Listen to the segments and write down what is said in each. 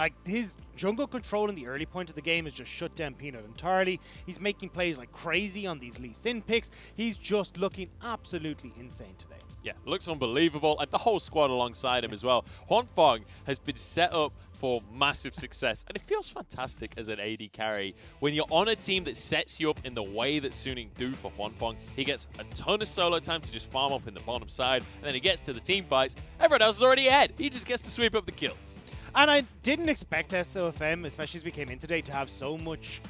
Like, his jungle control in the early point of the game has just shut down Peanut entirely. He's making plays like crazy on these Lee Sin picks. He's just looking absolutely insane today. Yeah, looks unbelievable, and the whole squad alongside him as well. Huanfeng has been set up for massive success, and it feels fantastic as an AD carry. When you're on a team that sets you up in the way that SUNING do for Huanfeng, he gets a ton of solo time to just farm up in the bottom side, and then he gets to the team fights. Everyone else is already ahead. He just gets to sweep up the kills. And I didn't expect Sofm, especially as we came in today, to have so much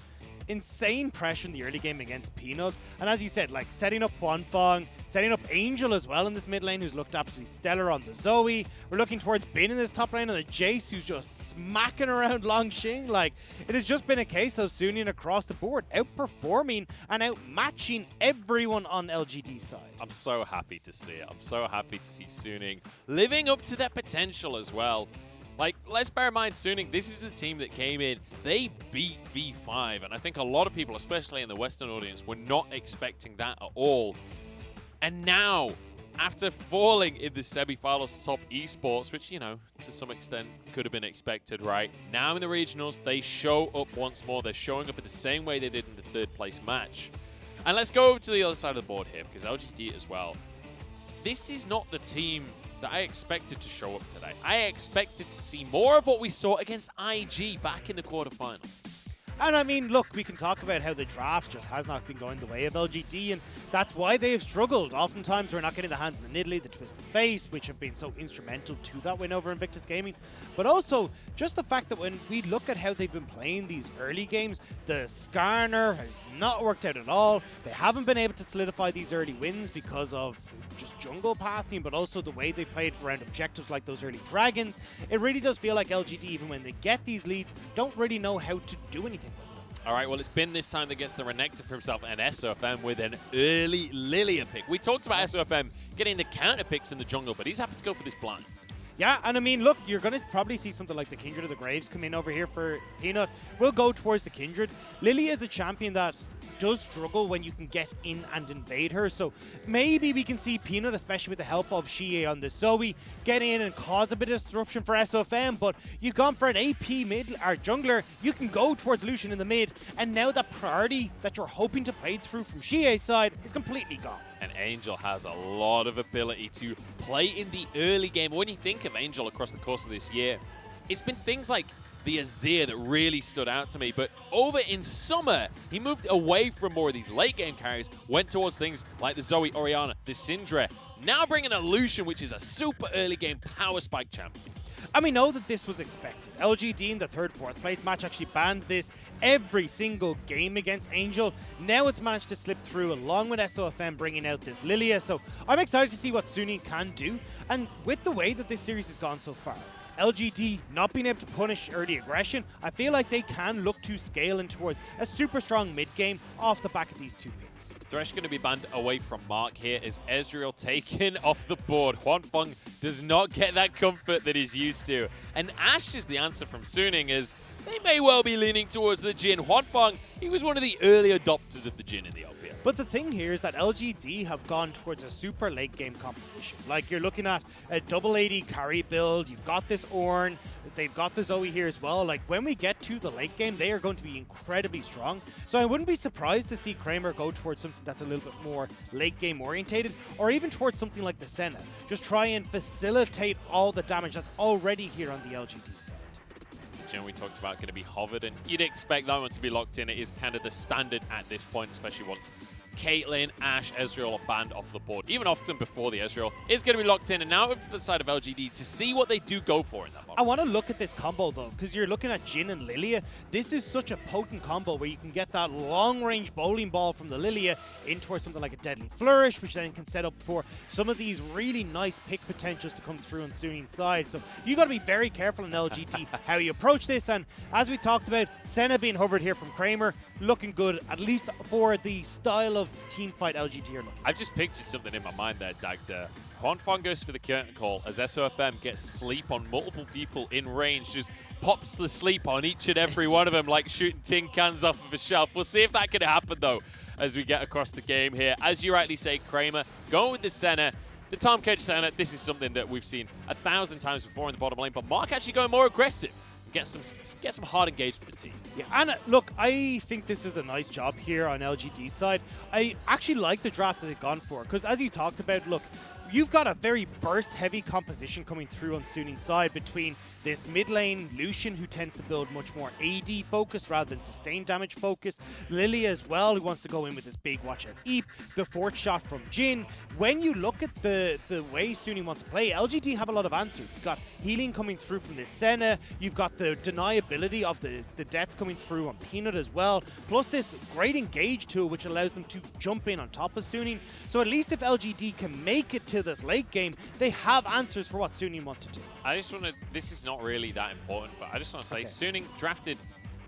insane pressure in the early game against Peanut. And as you said, like setting up Huanfeng, setting up Angel as well in this mid lane, who's looked absolutely stellar on the Zoe. We're looking towards Bin in this top lane on the Jace, who's just smacking around Longxing. Like, it has just been a case of SUNING across the board, outperforming and outmatching everyone on LGD side. I'm so happy to see it. I'm so happy to see SUNING living up to their potential as well. Like, let's bear in mind, SUNING, this is the team that came in, they beat V5, and I think a lot of people, especially in the Western audience, were not expecting that at all. And now, after falling in the semi-finals to top esports, which, you know, to some extent could have been expected, right? Now in the regionals, they show up once more. They're showing up in the same way they did in the third place match. And let's go over to the other side of the board here, because LGD as well. This is not the team that I expected to show up today. I expected to see more of what we saw against IG back in the quarterfinals. And I mean, look, we can talk about how the draft just has not been going the way of LGD, and that's why they have struggled. Oftentimes, we're not getting the hands in the Nidalee, the Twisted Face, which have been so instrumental to that win over Invictus Gaming. But also, just the fact that when we look at how they've been playing these early games, the Skarner has not worked out at all. They haven't been able to solidify these early wins because of just jungle pathing, but also the way they played around objectives like those early dragons. It really does feel like LGD, even when they get these leads, don't really know how to do anything with them. All right, well, it's been this time that gets the Renekton for himself and Sofm with an early Lilia pick. We talked about Sofm getting the counter picks in the jungle, but he's happy to go for this blind. Yeah, and I mean, look, you're going to probably see something like the Kindred of the Graves come in over here for Peanut. We'll go towards the Kindred. Lilia is a champion that does struggle when you can get in and invade her, so maybe we can see Peanut, especially with the help of Xie on the Zoe, get in and cause a bit of disruption for Sofm, but you've gone for an AP mid or jungler, you can go towards Lucian in the mid, and now that priority that you're hoping to play through from Xie's side is completely gone. And Angel has a lot of ability to play in the early game. When you think of Angel across the course of this year, it's been things like the Azir that really stood out to me. But over in summer, he moved away from more of these late game carries, went towards things like the Zoe, Orianna, the Syndra. Now bringing a Lucian, which is a super early game power spike champion. And we know that this was expected. LGD in the third, fourth place match actually banned this every single game against Angel. Now it's managed to slip through along with Sofm bringing out this Lilia. So I'm excited to see what SUNING can do. And with the way that this series has gone so far, LGD not being able to punish early aggression, I feel like they can look to scale in towards a super strong mid game off the back of these two picks. Thresh going to be banned away from Mark here. Is Ezreal taken off the board? Huanfeng does not get that comfort that he's used to. And Ashe is the answer from SUNING, as they may well be leaning towards the Jhin. Huanfeng, he was one of the early adopters of the Jhin in the LPL. But the thing here is that LGD have gone towards a super late game composition. Like, you're looking at a double AD carry build, you've got this Ornn, they've got the Zoe here as well. Like, when we get to the late game, they are going to be incredibly strong. So I wouldn't be surprised to see Kramer go towards something that's a little bit more late game orientated, or even towards something like the Senna. Just try and facilitate all the damage that's already here on the LGD side. Jhin we talked about going to be hovered, and you'd expect that one to be locked in. It is kind of the standard at this point, especially once Caitlyn, Ashe, Ezreal are banned off the board. Even often before the Ezreal is going to be locked in, and now up to the side of LGD to see what they do go for in that moment. I want to look at this combo though, because you're looking at Jhin and Lilia. This is such a potent combo where you can get that long-range bowling ball from the Lilia in towards something like a Deadly Flourish, which then can set up for some of these really nice pick potentials to come through on SUNING's side. So you got to be very careful in LGD how you approach this, and as we talked about, Senna being hovered here from Kramer, looking good, at least for the style of team fight LGD are looking. I've just pictured something in my mind there, Dagda. Huanfeng goes for the curtain call as Sofm gets sleep on multiple people in range, just pops the sleep on each and every one of them like shooting tin cans off of a shelf. We'll see if that can happen though as we get across the game here. As you rightly say, Kramer going with the Senna. The Tom Cage Senna, this is something that we've seen 1,000 times before in the bottom lane, but Mark actually going more aggressive. get some hard engaged for the team. Yeah, and look, I think this is a nice job here on LGD's side. I actually like the draft that they've gone for, because as you talked about, look, you've got a very burst-heavy composition coming through on SUNING's side between this mid-lane Lucian, who tends to build much more AD-focused rather than sustained damage focused. Lilia as well, who wants to go in with this big watch-out Eep. The fourth shot from Jhin. When you look at the way SUNING wants to play, LGD have a lot of answers. You've got healing coming through from this Senna. You've got the deniability of the deaths coming through on Peanut as well. Plus this great engage tool, which allows them to jump in on top of SUNING. So at least if LGD can make it to this late game, they have answers for what SUNING want to do. I just want to, this is not really that important, but I just want to say SUNING drafted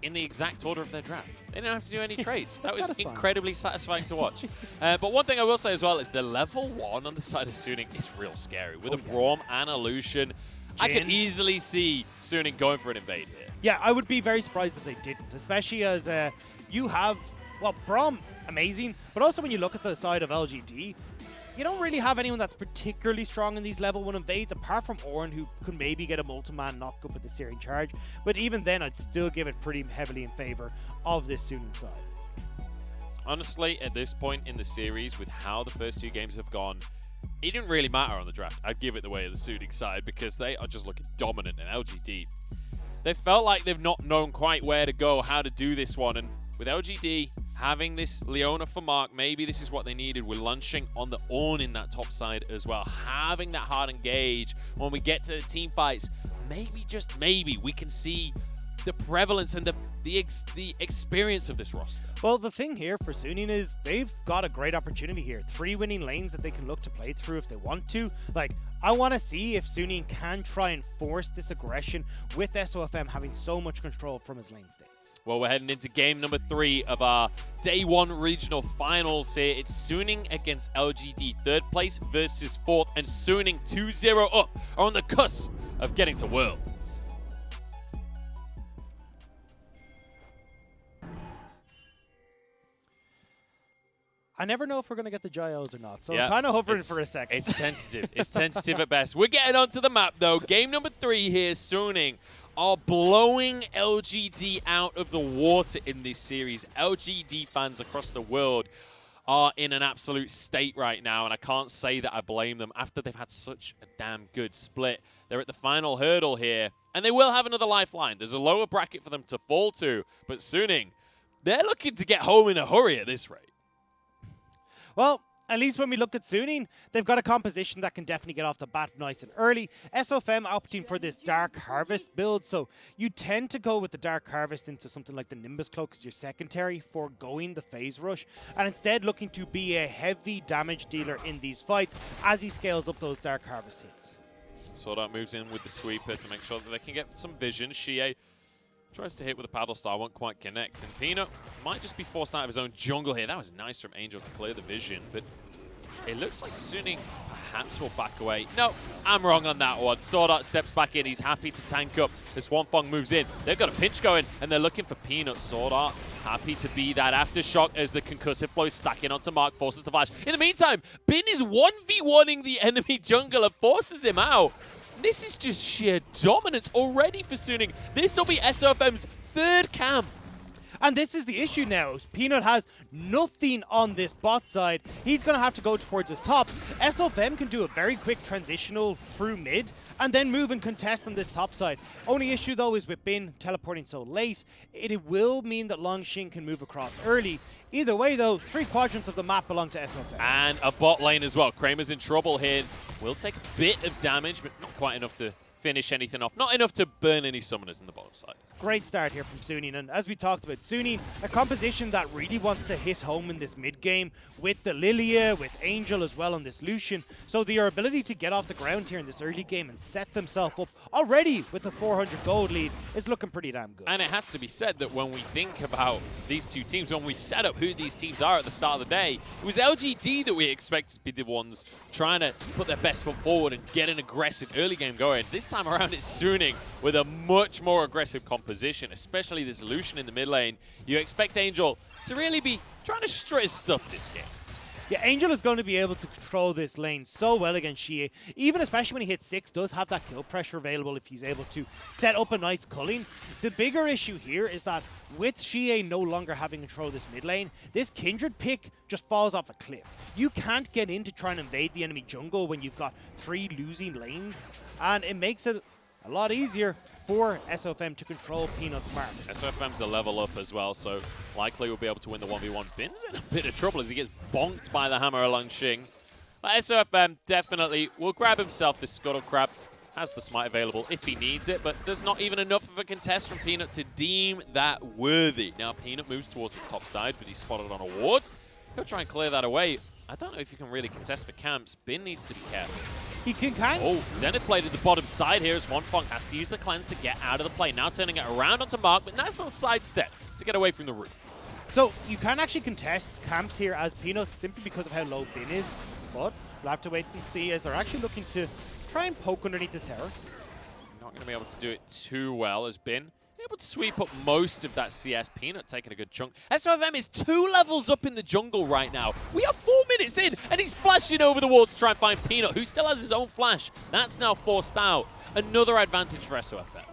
in the exact order of their draft. They didn't have to do any trades. That was incredibly satisfying to watch. But one thing I will say as well is the level 1 on the side of SUNING is real scary. With a Braum and a Lucian, I could easily see SUNING going for an invade here. Yeah, I would be very surprised if they didn't, especially as you have, well, Braum, amazing, but also when you look at the side of LGD, you don't really have anyone that's particularly strong in these level 1 invades, apart from Ornn, who could maybe get a multi-man knock-up with the Searing Charge. But even then, I'd still give it pretty heavily in favor of this SUNING side. Honestly, at this point in the series, with how the first 2 games have gone, it didn't really matter on the draft. I'd give it the way of the SUNING side, because they are just looking dominant in LGD. They felt like they've not known quite where to go, how to do this one, and with LGD having this Leona for Mark, maybe this is what they needed. We're lunching on the Ornn in that top side as well. Having that hard engage when we get to the team fights, maybe, just maybe, we can see the prevalence and the experience of this roster. Well, the thing here for SUNING is they've got a great opportunity here. 3 winning lanes that they can look to play through if they want to. Like, I want to see if SUNING can try and force this aggression with Sofm having so much control from his lane states. Well, we're heading into game number 3 of our Day 1 regional finals here. It's SUNING against LGD, 3rd place versus 4th, and SUNING 2-0 up are on the cusp of getting to Worlds. I never know if we're going to get the Gyos or not, so I'm kind of hovering for a second. It's tentative. It's tentative at best. We're getting onto the map, though. Game number 3 here, SUNING are blowing LGD out of the water in this series. LGD fans across the world are in an absolute state right now, and I can't say that I blame them after they've had such a damn good split. They're at the final hurdle here, and they will have another lifeline. There's a lower bracket for them to fall to, but SUNING, they're looking to get home in a hurry at this rate. Well, at least when we look at SUNING, they've got a composition that can definitely get off the bat nice and early. Sofm opting for this Dark Harvest build, so you tend to go with the Dark Harvest into something like the Nimbus Cloak as your secondary, foregoing the phase rush, and instead looking to be a heavy damage dealer in these fights as he scales up those Dark Harvest hits. Swordart moves in with the sweeper to make sure that they can get some vision. Shie tries to hit with a paddle star, won't quite connect. And Peanut might just be forced out of his own jungle here. That was nice from Angel to clear the vision, but it looks like SUNING perhaps will back away. No, I'm wrong on that one. Swordart steps back in. He's happy to tank up as Swanfong moves in. They've got a pinch going, and they're looking for Peanut. Swordart happy to be that aftershock as the concussive blow is stacking onto Mark, forces the flash. In the meantime, Bin is 1v1ing the enemy jungle and forces him out. This is just sheer dominance already for SUNING. This will be Sofm's 3rd camp. And this is the issue now. Peanut has nothing on this bot side. He's going to have to go towards his top. Sofm can do a very quick transitional through mid and then move and contest on this top side. Only issue, though, is with Bin teleporting so late, it will mean that Longxing can move across early. Either way, though, 3 quadrants of the map belong to Sofm. And a bot lane as well. Kramer's in trouble here. Will take a bit of damage, but not quite enough to finish anything off. Not enough to burn any summoners in the bottom side. Great start here from SUNING, and as we talked about, SUNING, a composition that really wants to hit home in this mid game with the Lilia, with Angel as well on this Lucian. So their ability to get off the ground here in this early game and set themselves up already with a 400 gold lead is looking pretty damn good. And it has to be said that when we think about these two teams, when we set up who these teams are at the start of the day, it was LGD that we expected to be the ones trying to put their best foot forward and get an aggressive early game going. This time around, it's SUNING with a much more aggressive composition, especially this Lucian in the mid lane. You expect Angel to really be trying to stress stuff this game. Yeah, Angel is going to be able to control this lane so well against Xie. Even especially when he hits 6, does have that kill pressure available if he's able to set up a nice culling. The bigger issue here is that with Xie no longer having control of this mid lane, this Kindred pick just falls off a cliff. You can't get in to try and invade the enemy jungle when you've got 3 losing lanes, and it makes it a lot easier for Sofm to control Peanut's marks. Sofm's a level up as well, so likely we'll be able to win the 1v1. Bin's in a bit of trouble as he gets bonked by the hammer along Xing. But Sofm definitely will grab himself this Scuttle Crab. Has the smite available if he needs it, but there's not even enough of a contest from Peanut to deem that worthy. Now Peanut moves towards his top side, but he's spotted on a ward. He'll try and clear that away. I don't know if you can really contest for camps. Bin needs to be careful. He can kind of. Oh, Zenith played at the bottom side here as Wonfong has to use the cleanse to get out of the play. Now turning it around onto Mark, but nice little sidestep to get away from the roof. So you can actually contest camps here as Peanut simply because of how low Bin is, but we'll have to wait and see as they're actually looking to try and poke underneath this tower. Not going to be able to do it too well as Bin able to sweep up most of that CS. Peanut taking a good chunk. Sofm is 2 levels up in the jungle right now. We are 4 minutes in, and he's flashing over the wall to try and find Peanut, who still has his own flash. That's now forced out. Another advantage for Sofm.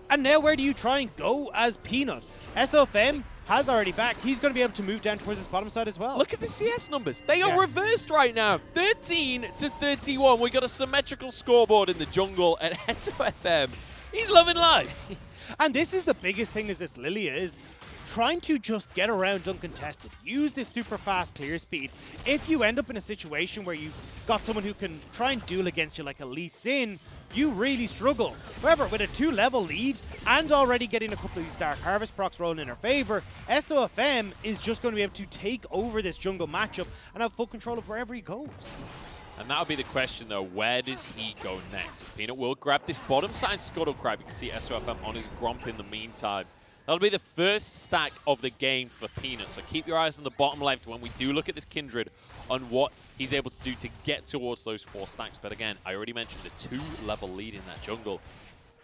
And now where do you try and go as Peanut? Sofm has already backed. He's going to be able to move down towards his bottom side as well. Look at the CS numbers. They are reversed right now. 13 to 31. We got a symmetrical scoreboard in the jungle, and Sofm, he's loving life. And this is the biggest thing is this Lilia is trying to just get around uncontested. Use this super fast clear speed. If you end up in a situation where you've got someone who can try and duel against you like a Lee Sin, you really struggle. However, with a 2-level lead and already getting a couple of these Dark Harvest procs rolling in her favor, Sofm is just going to be able to take over this jungle matchup and have full control of wherever he goes. And that'll be the question, though. Where does he go next? Peanut will grab this bottom side Scuttle Crab. You can see Sofm on his Gromp in the meantime. That'll be the first stack of the game for Peanut. So keep your eyes on the bottom left when we do look at this Kindred on what he's able to do to get towards those 4 stacks. But again, I already mentioned the 2-level lead in that jungle.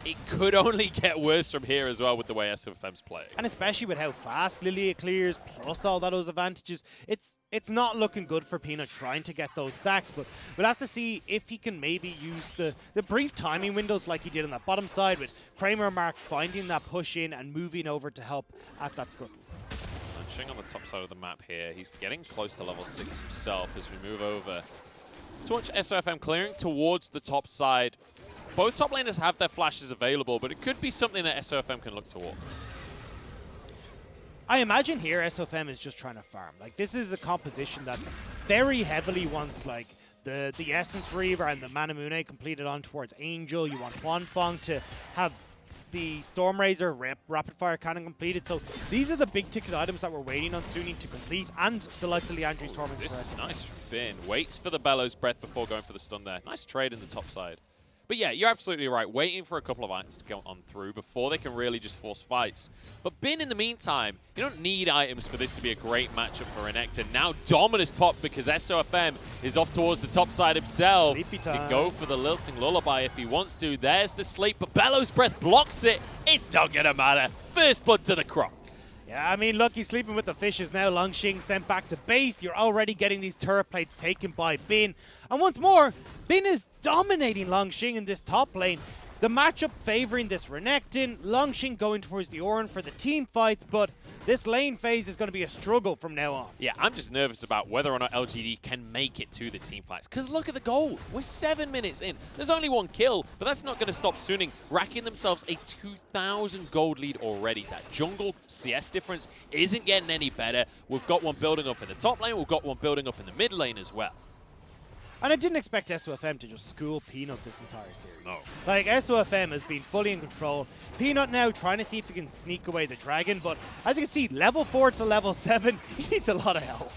It could only get worse from here as well with the way Sofm's playing. And especially with how fast Lilia clears, plus all those advantages, it's not looking good for Peanut trying to get those stacks, but we'll have to see if he can maybe use the brief timing windows like he did on that bottom side with Kramer Mark finding that push in and moving over to help at that scuttle. Shing on the top side of the map here. He's getting close to level 6 himself as we move over to watch Sofm clearing towards the top side. Both top laners have their flashes available, but it could be something that Sofm can look towards. I imagine here Sofm is just trying to farm. Like, this is a composition that very heavily wants, like, the Essence Reaver and the Manamune completed on towards Angel. You want Wonfong to have the Stormrazor Rapid Fire Cannon completed. So these are the big ticket items that we're waiting on SUNING to complete, and the likes of Leandri's Torments. This is nice from Bin. Waits for the Bellows Breath before going for the stun there. Nice trade in the top side. But yeah, you're absolutely right. Waiting for a couple of items to go on through before they can really just force fights. But Bin, in the meantime, you don't need items for this to be a great matchup for Renekton. Now Dominus pop because Sofm is off towards the top side himself. Sleepy He time. can go for the Lilting Lullaby if he wants to. There's the sleep, but Bellows Breath blocks it. It's not going to matter. First blood to the Croc. Yeah, I mean, look, he's sleeping with the fishes now. Longxing sent back to base. You're already getting these turret plates taken by Bin. And once more, Bin is dominating Longxing in this top lane. The matchup favoring this Renekton. Longxing going towards the Orin for the team fights, but this lane phase is going to be a struggle from now on. Yeah, I'm just nervous about whether or not LGD can make it to the team fights. Because look at the gold. We're 7 minutes in. There's only 1 kill, but that's not going to stop SUNING racking themselves a 2,000 gold lead already. That jungle CS difference isn't getting any better. We've got one building up in the top lane. We've got one building up in the mid lane as well. And I didn't expect Sofm to just school Peanut this entire series. No. Like, Sofm has been fully in control. Peanut now trying to see if he can sneak away the dragon, but as you can see, level 4 to level 7, he needs a lot of help.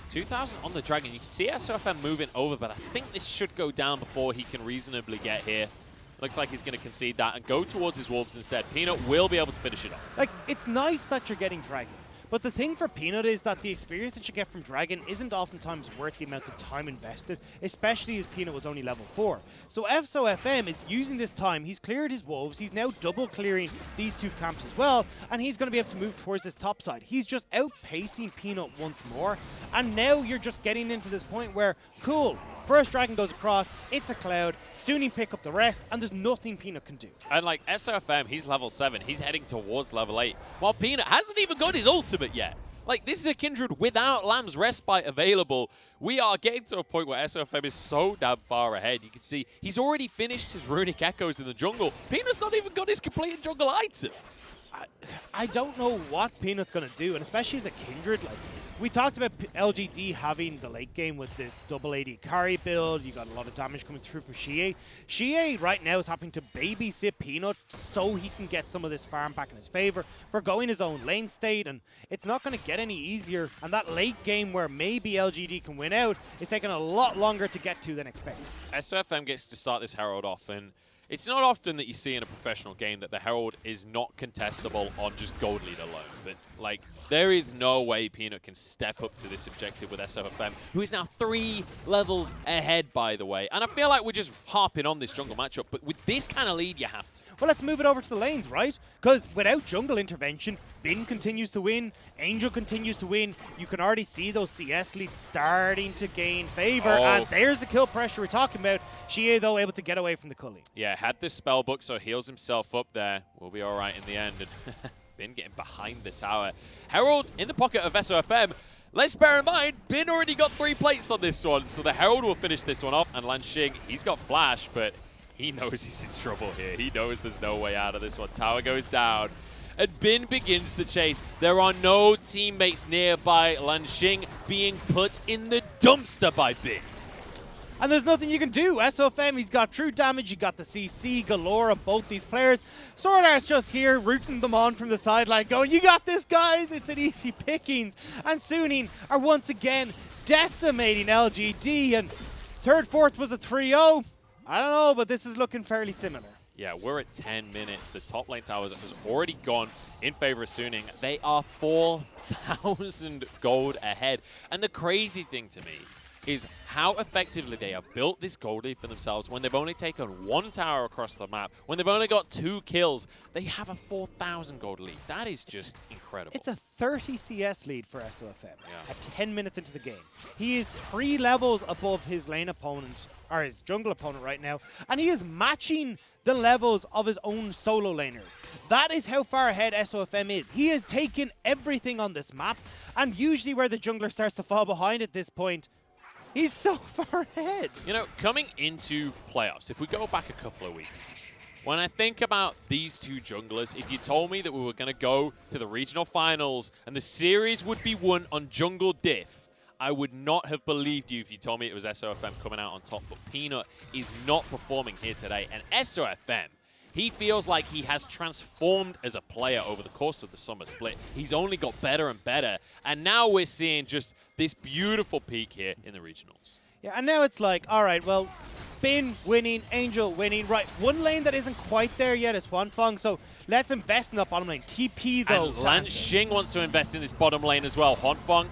2,000 on the dragon. You can see Sofm moving over, but I think this should go down before he can reasonably get here. Looks like he's going to concede that and go towards his wolves instead. Peanut will be able to finish it off. Like, it's nice that you're getting dragon, But the thing for Peanut is that the experience that you get from Dragon isn't oftentimes worth the amount of time invested, especially as Peanut was only level 4. So Sofm is using this time. He's cleared his wolves. He's now double clearing these two camps as well, and he's going to be able to move towards this top side. He's just outpacing Peanut once more, and now you're just getting into this point where, cool, first Dragon goes across, it's a cloud, SUNING pick up the rest, and there's nothing Peanut can do. And like Sofm, he's level 7, he's heading towards level 8, while Peanut hasn't even got his ultimate yet. Like, this is a Kindred without Lamb's Respite available. We are getting to a point where Sofm is so damn far ahead. You can see he's already finished his Runic Echoes in the jungle. Peanut's not even got his completed jungle item. I don't know what Peanut's going to do, and especially as a Kindred. Like, we talked about LGD having the late game with this double AD carry build. You got a lot of damage coming through from Xie. Xie right now is having to babysit Peanut so he can get some of this farm back in his favor for going his own lane state, and it's not going to get any easier. And that late game where maybe LGD can win out is taking a lot longer to get to than expected. Sofm gets to start this Herald off, and it's not often that you see in a professional game that the Herald is not contestable on just gold lead alone. But, like, there is no way Peanut can step up to this objective with Sofm, who is now 3 levels ahead, by the way. And I feel like we're just harping on this jungle matchup, but with this kind of lead, you have to. Well, let's move it over to the lanes, right? Because without jungle intervention, Bin continues to win, Angel continues to win. You can already see those CS leads starting to gain favor, and there's the kill pressure we're talking about. Xie, though, able to get away from the Cully. Yeah, had the spell book, so heals himself up there. We'll be all right in the end. And Bin getting behind the tower. Herald in the pocket of Sofm. Let's bear in mind, Bin already got 3 plates on this one, so the Herald will finish this one off. And Lanxing, he's got flash, but he knows he's in trouble here. He knows there's no way out of this one. Tower goes down, and Bin begins the chase. There are no teammates nearby. Lanxing being put in the dumpster by Bin. And there's nothing you can do. Sofm, he's got true damage. You got the CC galore of both these players. Sword Art's just here, rooting them on from the sideline, going, you got this, guys. It's an easy pickings. And SUNING are once again decimating LGD. And third, fourth was a 3-0. I don't know, but this is looking fairly similar. Yeah, we're at 10 minutes. The top lane towers has already gone in favor of SUNING. They are 4,000 gold ahead. And the crazy thing to me is how effectively they have built this gold lead for themselves when they've only taken 1 tower across the map, when they've only got 2 kills. They have a 4,000 gold lead. That is just incredible. It's a 30 CS lead for Sofm at 10 minutes into the game. He is 3 levels above his lane opponent, or his jungle opponent right now, and he is matching the levels of his own solo laners. That is how far ahead Sofm is. He has taken everything on this map, and usually where the jungler starts to fall behind at this point, he's so far ahead. You know, coming into playoffs, if we go back a couple of weeks, when I think about these two junglers, if you told me that we were going to go to the regional finals and the series would be won on jungle diff, I would not have believed you if you told me it was Sofm coming out on top. But Peanut is not performing here today. And Sofm, he feels like he has transformed as a player over the course of the Summer Split. He's only got better and better. And now we're seeing just this beautiful peak here in the regionals. Yeah, and now it's like, all right, well, Bin winning, Angel winning. Right, one lane that isn't quite there yet is Huanfeng, so let's invest in that bottom lane. TP, though. And Lanxing wants to invest in this bottom lane as well. Huanfeng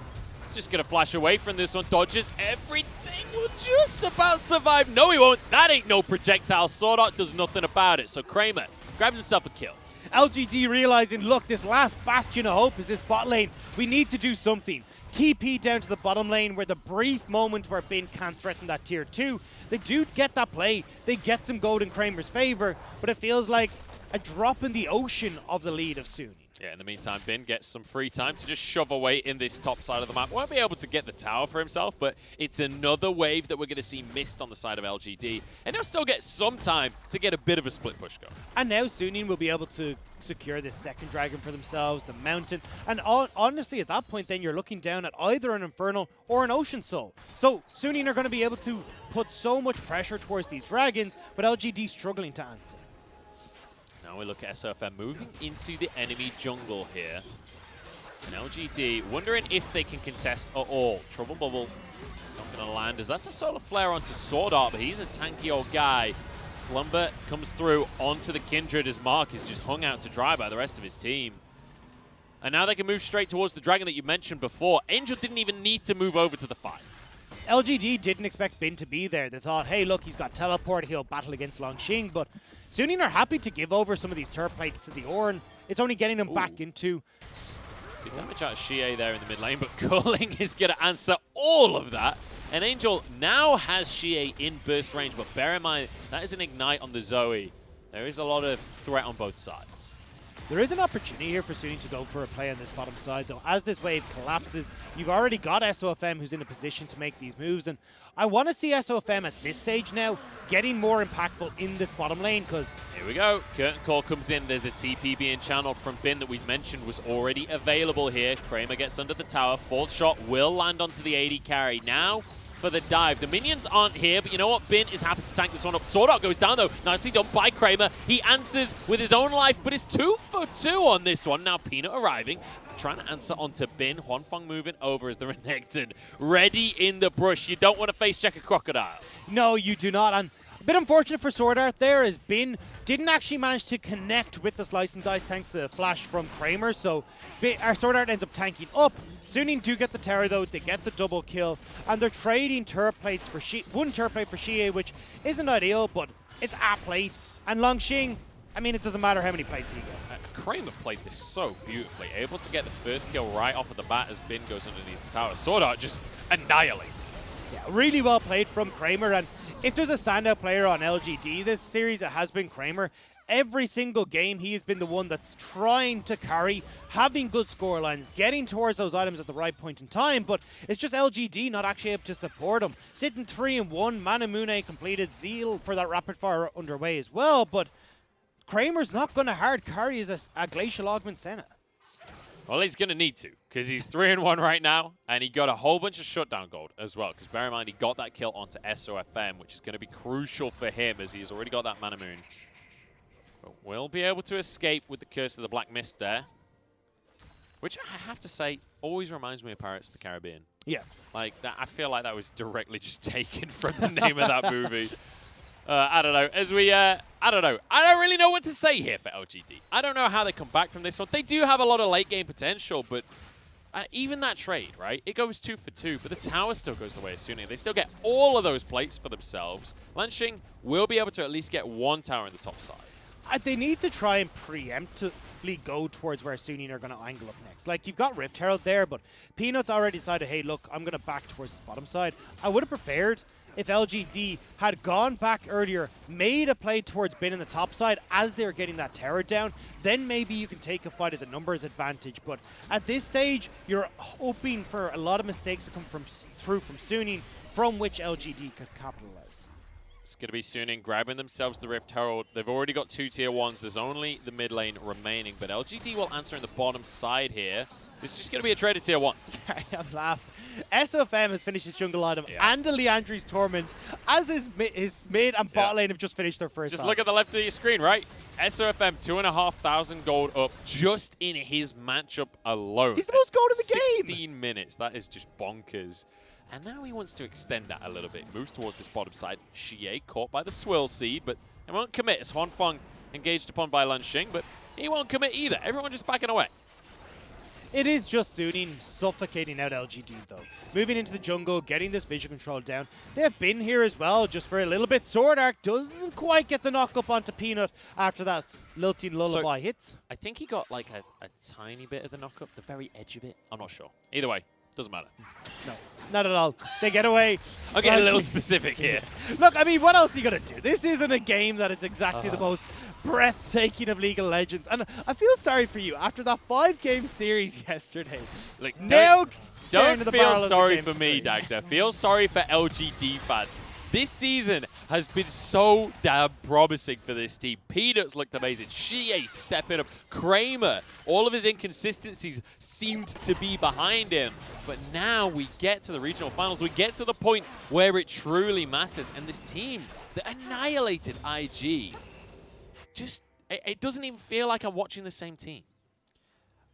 is just going to flash away from this one. Dodges everything. Will just about survive. No, he won't. That ain't no projectile. Sword Art does nothing about it. So Kramer grabs himself a kill. LGD realizing, look, this last bastion of hope is this bot lane. We need to do something. TP down to the bottom lane where the brief moment where Bin can't threaten that tier 2. They do get that play. They get some gold in Kramer's favor, but it feels like a drop in the ocean of the lead of SUNING. Yeah, in the meantime, Bin gets some free time to just shove away in this top side of the map. Won't be able to get the tower for himself, but it's another wave that we're going to see missed on the side of LGD. And he'll still get some time to get a bit of a split push going. And now SUNING will be able to secure this second dragon for themselves, the mountain. And honestly, at that point, then you're looking down at either an Infernal or an Ocean Soul. So SUNING are going to be able to put so much pressure towards these dragons, but LGD struggling to answer. Now we look at Sofm moving into the enemy jungle here. And LGD wondering if they can contest at all. Trouble Bubble not going to land as that's a solar flare onto Sword Art, but he's a tanky old guy. Slumber comes through onto the Kindred as Mark is just hung out to dry by the rest of his team. And now they can move straight towards the dragon that you mentioned before. Angel didn't even need to move over to the 5. LGD didn't expect Bin to be there. They thought, hey, look, he's got teleport, he'll battle against Longxing, but SUNING are happy to give over some of these turret plates to the Ornn. It's only getting them back into... Good damage out of Xie there in the mid lane, but Culling is going to answer all of that. And Angel now has Xie in burst range, but bear in mind, that is an Ignite on the Zoe. There is a lot of threat on both sides. There is an opportunity here for SUNING to go for a play on this bottom side, though. As this wave collapses, you've already got Sofm who's in a position to make these moves, and I want to see Sofm at this stage now getting more impactful in this bottom lane, because... Here we go. Curtain Call comes in. There's a TP being channeled from Bin that we've mentioned was already available here. Kramer gets under the tower. Fourth shot will land onto the AD carry. Now for the dive. The minions aren't here, but you know what? Bin is happy to tank this one up. Sword Art goes down, though. Nicely done by Kramer. He answers with his own life, but it's 2 for 2 on this one. Now Peanut arriving, trying to answer onto Bin. Huanfeng moving over as the Renekton ready in the brush. You don't want to face check a crocodile. No, you do not. And a bit unfortunate for Sword Art there, as Bin didn't actually manage to connect with the Slice and Dice thanks to the flash from Kramer, so Sword Art ends up tanking up. SUNING do get the tower though, they get the double kill, and they're trading turret plates for one turret plate for Xie, which isn't ideal, but it's a plate. And Longxing, I mean, it doesn't matter how many plates he gets. Kramer played this so beautifully, able to get the first kill right off of the bat as Bin goes underneath the tower. Sword Art just annihilated. Yeah, really well played from Kramer, and if there's a standout player on LGD this series, it has been Kramer. Every single game, he has been the one that's trying to carry, having good score lines, getting towards those items at the right point in time, but it's just LGD not actually able to support him. Sitting 3-1, Manamune completed, Zeal for that rapid fire underway as well, but Kramer's not going to hard carry as a Glacial Augment Senna. Well, he's going to need to, because he's 3-1 right now, and he got a whole bunch of shutdown gold as well, because bear in mind, he got that kill onto Sofm, which is going to be crucial for him, as he has already got that Mana Moon. But will be able to escape with the Curse of the Black Mist there, which I have to say, always reminds me of Pirates of the Caribbean. Yeah. Like, that, I feel like that was directly just taken from the name of that movie. I don't know. I don't know. I don't really know what to say here for LGD. I don't know how they come back from this one. They do have a lot of late game potential, but even that trade, right? It goes 2 for 2, but the tower still goes the way of SUNING. They still get all of those plates for themselves. Longxing will be able to at least get one tower in the top side. They need to try and preemptively go towards where SUNING are going to angle up next. Like, you've got Rift Herald there, but Peanut's already decided, hey, look, I'm going to back towards the bottom side. I would have preferred if LGD had gone back earlier, made a play towards Bin in the top side as they were getting that tower down, then maybe you can take a fight as a numbers advantage. But at this stage, you're hoping for a lot of mistakes to come through from SUNING, from which LGD could capitalize. It's going to be SUNING grabbing themselves the Rift Herald. They've already got 2 tier 1s. There's only the mid lane remaining, but LGD will answer in the bottom side here. This is just going to be a trade of tier 1. Sorry, I'm laughing. Sofm has finished his jungle item and a Liandry's Torment, as his mid and bot lane have just finished their first Just item. look at the left of your screen, right? Sofm, 2,500 gold up just in his matchup alone. He's the most gold in the game! 16 minutes. That is just bonkers. And now he wants to extend that a little bit. Moves towards this bottom side. Xie caught by the Swill Seed, but he won't commit. As Huanfeng engaged upon by Longxing, but he won't commit either. Everyone just backing away. It is just SUNING suffocating out LGD, though. Moving into the jungle, getting this vision control down. They have been here as well, just for a little bit. Sword Art doesn't quite get the knock up onto Peanut after that lilting lullaby hits. I think he got like a tiny bit of the knock up, the very edge of it. I'm not sure. Either way, doesn't matter. No, not at all. They get away. I'm getting a little specific here. Look, I mean, what else are you going to do? This isn't a game that is exactly the most breathtaking of League of Legends. And I feel sorry for you after that 5-game series yesterday. Like, now don't feel sorry for me, Dagda. Feel sorry for LGD fans. This season has been so damn promising for this team. Peanuts looked amazing. Xie stepping up. Kramer, all of his inconsistencies seemed to be behind him. But now we get to the regional finals. We get to the point where it truly matters. And this team that annihilated IG, it doesn't even feel like I'm watching the same team.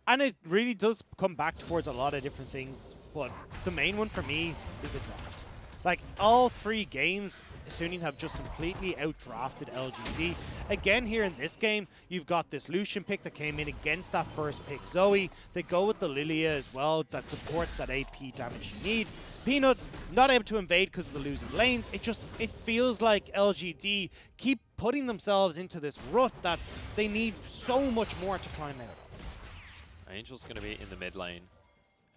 And it really does come back towards a lot of different things. But the main one for me is the draft. Like, all 3 games, SUNING have just completely outdrafted LGD. Again, here in this game, you've got this Lucian pick that came in against that first pick, Zoe. They go with the Lilia as well, that supports that AP damage you need. Peanut, not able to invade because of the losing lanes. It feels like LGD keep putting themselves into this rut that they need so much more to climb out of. Angel's going to be in the mid lane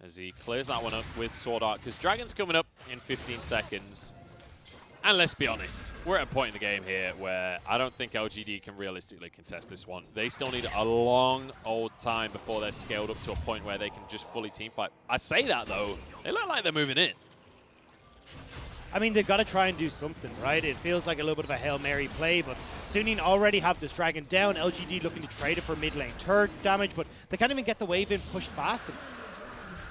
as he clears that one up with Sword Art, because Dragon's coming up in 15 seconds. And let's be honest, we're at a point in the game here where I don't think LGD can realistically contest this one. They still need a long old time before they're scaled up to a point where they can just fully teamfight. I say that though, they look like they're moving in. I mean, they've got to try and do something, right? It feels like a little bit of a Hail Mary play, but SUNING already have this Dragon down. LGD looking to trade it for mid lane turret damage, but they can't even get the wave in pushed fast enough.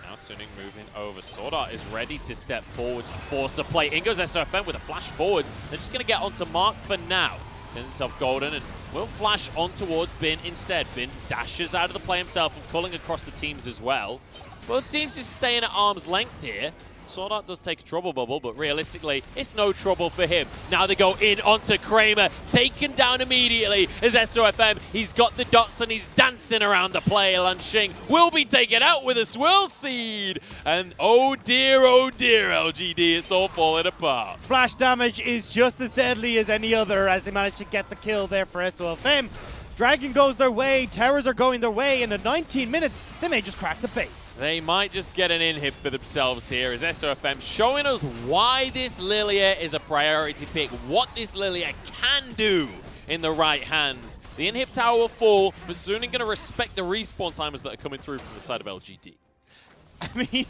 Now SUNING moving over. Sword Art is ready to step forwards and force a play. In goes Sofm with a flash forwards. They're just going to get onto Mark for now. Turns himself golden and will flash on towards Bin instead. Bin dashes out of the play himself and culling across the teams as well. Both teams just staying at arm's length here. Sword Art does take a trouble bubble, but realistically, it's no trouble for him. Now they go in onto Kramer, taken down immediately as Sofm. He's got the dots and he's dancing around the play. Lanxing will be taken out with a Swirl Seed. And oh dear, LGD, it's all falling apart. Splash damage is just as deadly as any other as they manage to get the kill there for Sofm. Dragon goes their way, towers are going their way, and in 19 minutes, they may just crack the base. They might just get an inhib for themselves here as Sofm showing us why this Lilia is a priority pick, what this Lilia can do in the right hands. The inhib tower will fall, but SUNING going to respect the respawn timers that are coming through from the side of LGD. I mean,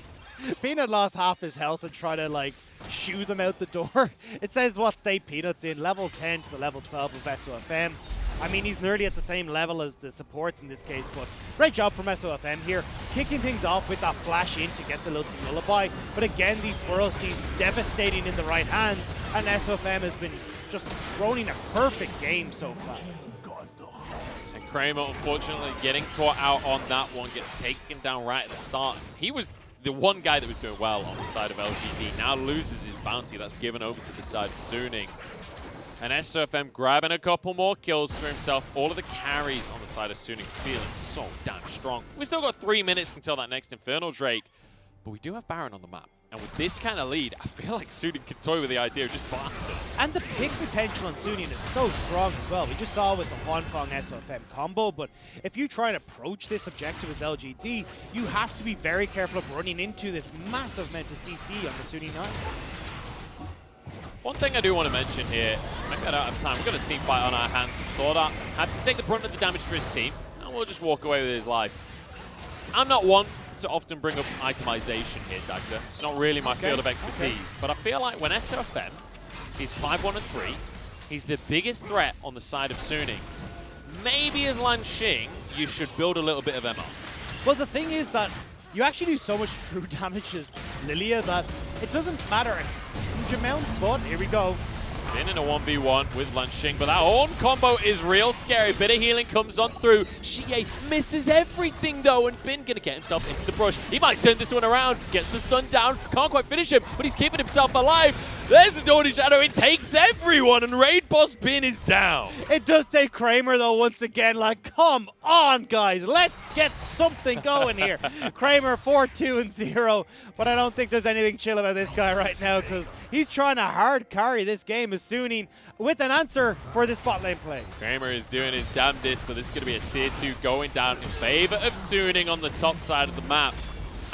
Peanut lost half his health and try to, like, shoo them out the door. It says what state Peanut's in, level 10 to the level 12 of Sofm. I mean, he's nearly at the same level as the supports in this case, but great job from Sofm here, kicking things off with that flash in to get the Lilting Lullaby. But again, these Swirl Seeds devastating in the right hands, and Sofm has been just running a perfect game so far. And Kramer, unfortunately, getting caught out on that one, gets taken down right at the start. He was the one guy that was doing well on the side of LGD, now loses his bounty. That's given over to the side of SUNING. And Sofm grabbing a couple more kills for himself. All of the carries on the side of SUNING feeling so damn strong. We still got 3 minutes until that next Infernal Drake, but we do have Baron on the map. And with this kind of lead, I feel like SUNING can toy with the idea of just blasting. And the pick potential on SUNING is so strong as well. We just saw with the Huanfeng Sofm combo, but if you try and approach this objective as LGD, you have to be very careful of running into this massive amount of CC on the SUNING 9. One thing I do want to mention here, I got out of time. We've got a team fight on our hands. Sword Art has to take the brunt of the damage for his team, and we'll just walk away with his life. I'm not one to often bring up itemization here, Dagda. It's not really my field of expertise, but I feel like when Sofm is 5-1-3, he's the biggest threat on the side of SUNING. Maybe as Lanxing, you should build a little bit of MO. Well, the thing is that you actually do so much true damage as Lilia that it doesn't matter a huge amount, but here we go. In a 1v1 with Lanxing, but that Horn combo is real scary. Bit of healing comes on through. Xie misses everything though, and Bin gonna get himself into the brush. He might turn this one around, gets the stun down, can't quite finish him, but he's keeping himself alive. There's the Dawn Shadow, it takes everyone, and Raid Boss Bin is down. It does take Kramer though once again, like, come on guys, let's get something going here. Kramer 4-2-0, but I don't think there's anything chill about this guy right now because he's trying to hard carry this game as SUNING with an answer for this bot lane play. Kramer is doing his damnedest, but this is going to be a tier 2 going down in favor of SUNING on the top side of the map.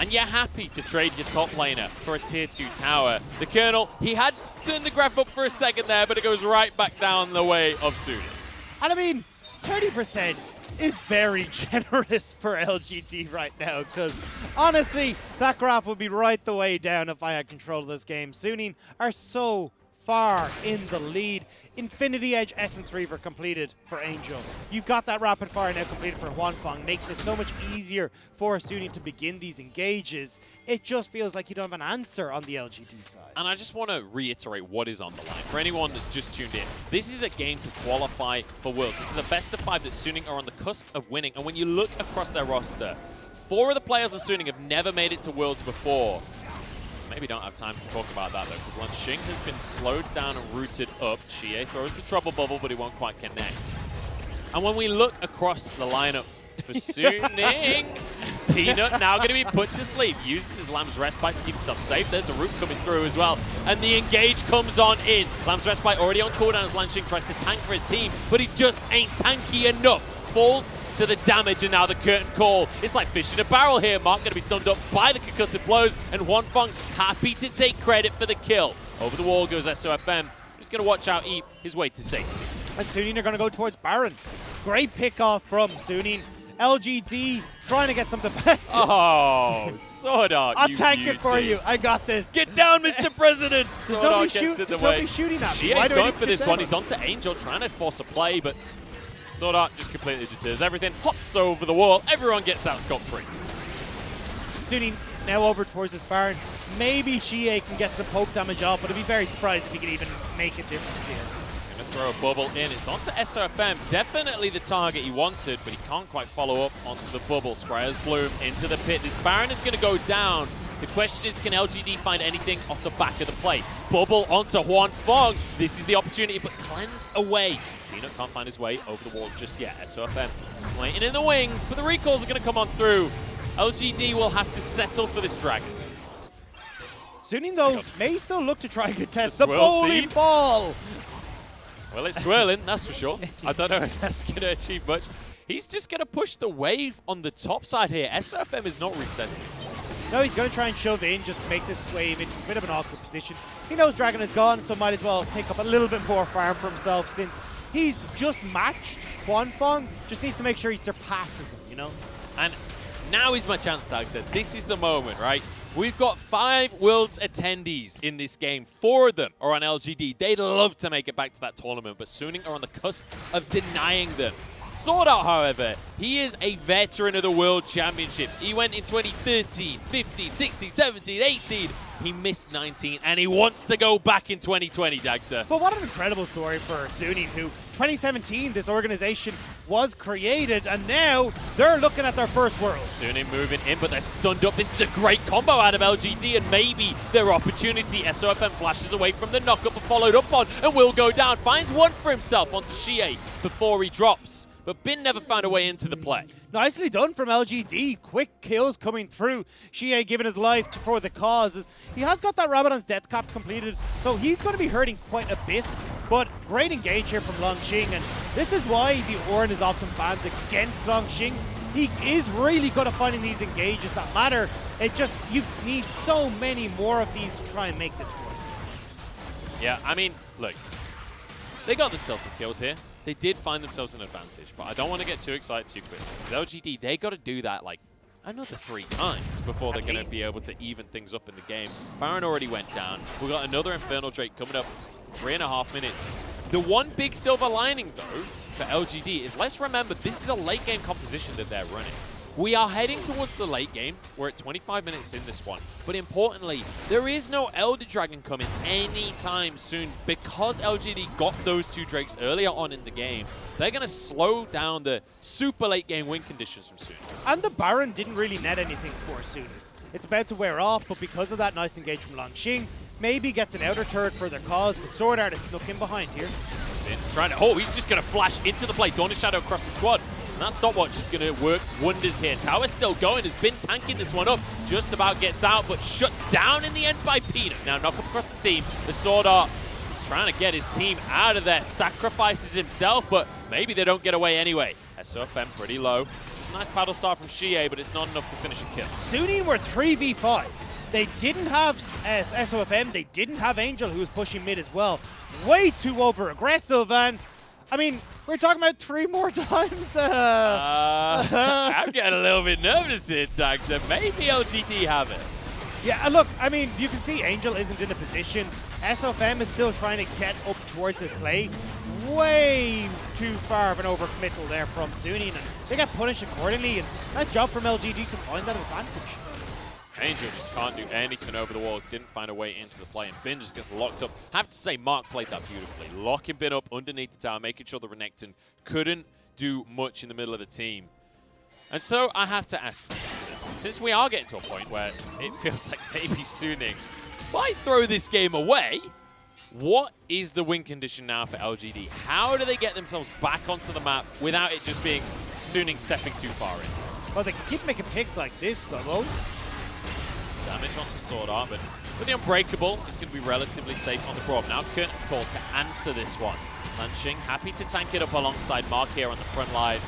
And you're happy to trade your top laner for a tier 2 tower. The Colonel, he had turned the graph up for a second there, but it goes right back down the way of SUNING. And I mean, 30% is very generous for LGD right now, because honestly, that graph would be right the way down if I had control of this game. SUNING are so far in the lead. Infinity Edge Essence Reaver completed for Angel. You've got that Rapid Fire now completed for Huanfeng, making it so much easier for SUNING to begin these engages. It just feels like you don't have an answer on the LGD side. And I just want to reiterate what is on the line. For anyone that's just tuned in, this is a game to qualify for Worlds. This is a best of 5 that SUNING are on the cusp of winning. And when you look across their roster, 4 of the players on SUNING have never made it to Worlds before. Maybe don't have time to talk about that though, because Lanxing has been slowed down and rooted up. Xie throws the trouble bubble, but he won't quite connect. And when we look across the lineup for Suning, Peanut now going to be put to sleep. Uses his Lamb's Respite to keep himself safe. There's a root coming through as well. And the engage comes on in. Lamb's Respite already on cooldown as Lanxing tries to tank for his team, but he just ain't tanky enough. Falls to the damage, and now the curtain call. It's like fish in a barrel here. Mark going to be stunned up by the concussive blows, and Huanfeng happy to take credit for the kill. Over the wall goes SOFM. He's going to watch out, eat his way to safety. And Suning are going to go towards Baron. Great pick off from Suning. LGD trying to get something back. Oh, Swordart, I'll tank it for you. I got this. Get down, Mr. President. Swordart gets in the way. Nobody shooting at me. Xie's going for this one. He's onto Angel, trying to force a play, but Swordart just completely deters everything. Hops over the wall. Everyone gets out scot-free. Suning now over towards his Baron. Maybe Xie can get some poke damage off, but I'd be very surprised if he could even make a difference here. Throw a bubble in. It's onto SOFM. Definitely the target he wanted, but he can't quite follow up onto the bubble. Scryer's Bloom into the pit. This Baron is going to go down. The question is, can LGD find anything off the back of the play? Bubble onto Huanfeng. This is the opportunity, but cleansed away. Peanut can't find his way over the wall just yet. SOFM waiting in the wings, but the recalls are going to come on through. LGD will have to settle for this dragon. Suning, though, may still look to try and contest the bowling ball. Well, it's swirling, that's for sure. I don't know if that's going to achieve much. He's just going to push the wave on the top side here. SOFM is not resetting. No, he's going to try and shove in, just to make this wave into a bit of an awkward position. He knows Dragon is gone, so might as well pick up a little bit more farm for himself, since he's just matched Huanfeng. Just needs to make sure he surpasses him, you know? And now is my chance, Dagda. This is the moment, right? We've got 5 Worlds attendees in this game. 4 of them are on LGD. They'd love to make it back to that tournament, but Suning are on the cusp of denying them. Swordart, however, he is a veteran of the World Championship. He went in 2013, 15, 16, 17, 18. He missed 19, and he wants to go back in 2020, Dagda. But what an incredible story for Suning, who 2017, this organization was created, and now they're looking at their first Worlds. Suning moving in, but they're stunned up. This is a great combo out of LGD, and maybe their opportunity. SOFM flashes away from the knockup, but followed up on, and will go down. Finds one for himself onto Xie before he drops. But Bin never found a way into the play. Nicely done from LGD. Quick kills coming through. Xie giving his life for the cause. He has got that Rabadon's death cap completed, so he's going to be hurting quite a bit. But great engage here from Lanxing, and this is why the Ornn is often banned against Lanxing. He is really good at finding these engages that matter. It just, you need so many more of these to try and make this work. Yeah, I mean, look, they got themselves some kills here. They did find themselves an advantage, but I don't want to get too excited too quick. Because LGD, they got to do that like another 3 times before they're going to be able to even things up in the game. Baron already went down. We've got another Infernal Drake coming up in 3.5 minutes. The one big silver lining, though, for LGD is, let's remember, this is a late game composition that they're running. We are heading towards the late game. We're at 25 minutes in this one. But importantly, there is no Elder Dragon coming anytime soon because LGD got those 2 Drakes earlier on in the game. They're going to slow down the super late game win conditions from Suning. And the Baron didn't really net anything for Suning. It's about to wear off, but because of that nice engage from Lanxing, maybe gets an outer turret for their cause, but Swordart is snuck in behind here. Bin's trying to, oh, he's just going to flash into the play. Dawn Shadow across the squad. And that stopwatch is going to work wonders here. Tower's still going, has been tanking this one up. Just about gets out, but shut down in the end by Peanut. Now knock up across the team. The Swordart is trying to get his team out of there. Sacrifices himself, but maybe they don't get away anyway. SOFM pretty low. It's a nice paddle start from Xie, but it's not enough to finish a kill. Suning were 3v5. They didn't have SOFM. They didn't have Angel, who was pushing mid as well. Way too over-aggressive, and I mean, we're talking about 3 more times. I'm getting a little bit nervous here, Dagda. Maybe LGD have it. Yeah, and look, I mean, you can see Angel isn't in a position. SOFM is still trying to get up towards this play. Way too far of an overcommittal there from Suning, and they got punished accordingly. And nice job from LGD to find that advantage. Angel just can't do anything over the wall. Didn't find a way into the play, and Bin just gets locked up. Have to say, Mark played that beautifully. Locking Bin up underneath the tower, making sure the Renekton couldn't do much in the middle of the team. And so I have to ask you, since we are getting to a point where it feels like maybe Suning might throw this game away. What is the win condition now for LGD? How do they get themselves back onto the map without it just being SUNING stepping too far in? Well, they can keep making picks like this, Solo. Damage onto Sword Art, but with the Unbreakable, it's going to be relatively safe on the Braum. Now Curtain Call to answer this one. Lunching, happy to tank it up alongside Mark here on the front line.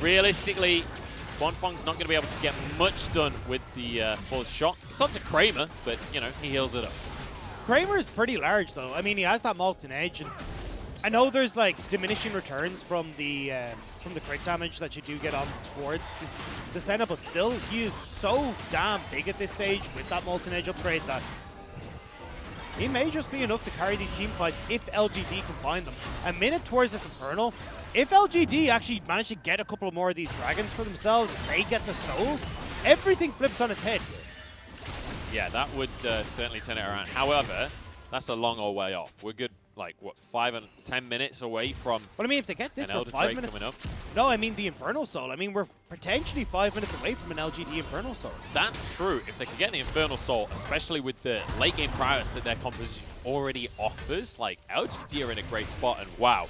Realistically, Bonfong's not going to be able to get much done with the full shot. It's on to Kramer, but, you know, he heals it up. Kramer is pretty large, though. I mean, he has that Molten Edge, and I know there's, like, diminishing returns from the crit damage that you do get on towards the center, but still, he is so damn big at this stage with that Molten Edge upgrade that he may just be enough to carry these team fights if LGD can find them. A minute towards this Infernal. If LGD actually manage to get a couple more of these dragons for themselves, they get the soul, everything flips on its head. Yeah, that would certainly turn it around. However, that's a long old way off. We're good, like, what, 5 and 10 minutes away from But I mean, if they get this for 5 minutes. coming up. No, I mean the Infernal Soul. I mean, we're potentially 5 minutes away from an LGD Infernal Soul. That's true. If they can get the Infernal Soul, especially with the late game prowess that their composition already offers, like, LGD are in a great spot, and wow,